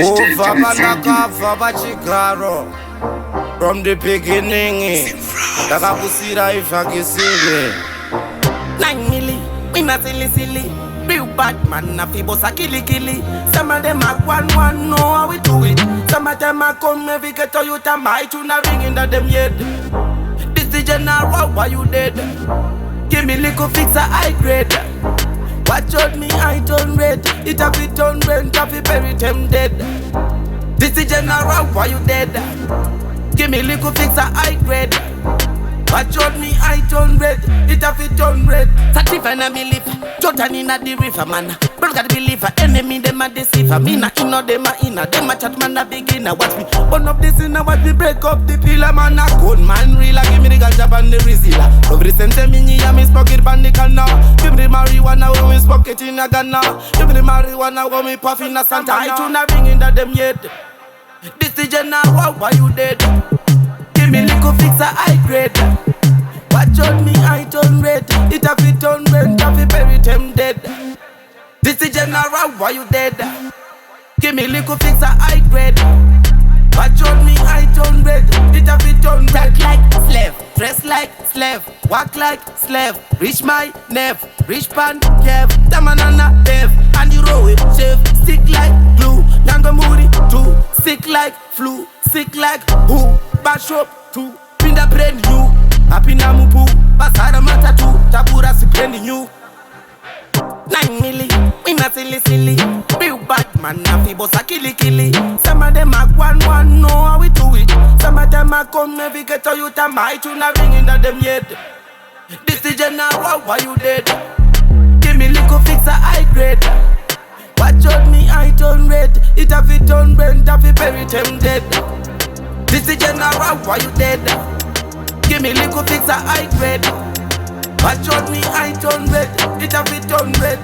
Over Banaka, Faba Chikaro. From the beginning, Takabusira if I can see me. 9 milli, we not silly. Real bad man, na fi bossa killy. Some of them are one, know how we do it. Some of them are come, maybe get to you to my tune, ringing that them yet. This is general, why you dead? Give me little fix a high grade. Watch out me, I turn red. It have it turn red, have it bury them dead. This is general, why you dead? Give me little fix a high grade. Watch out me, I turn red. It have it turn red. Sacrifice and believe. Jordan in the river, man. But gotta believe enemy, them a deceiver. Me na inna, them a inna. Them a chat, man a beginner. Watch me burn up this inna, watch me break up the pillar. Man a good man, real. Give me the ganja and the rizilla. Every sense me ya me smoke it pan the canna. Give me the marijuana when we smoke it in a Ghana. Give me the marijuana when we puff in a Santa. I tune a ring in that them yet. This is general, why you dead? Give me little fix a high grade. Watch out me, I turn red. It have it turn red, have it bury them dead. This is general, why you dead? Give me little fix a high grade. Watch out me, I turn red. It have it turn red. Talk like slave, dress like slave, walk like slave. Rich my nev, rich pan kev. Tamanana dev, and you roll it, chef. Stick like glue, Yanga moody too. Sick like flu, sick like who? Bad shop too, pinda brand new. Happy na mupu, basara matatu, tabura si brand new. 9 milli, we not silly. Real bad man, na fi bossa killy. Some of them are one, know how we do it. Some of them are come, maybe get to you to my tune, ringing that them yet. This is general, why you dead? Give me little fix a high grade. Watch out me, I turn red. It have it turn red, have it bury them dead. This is general, why you dead? Give me little fix a high grade. Watch out me, I turn red. It have it turn red.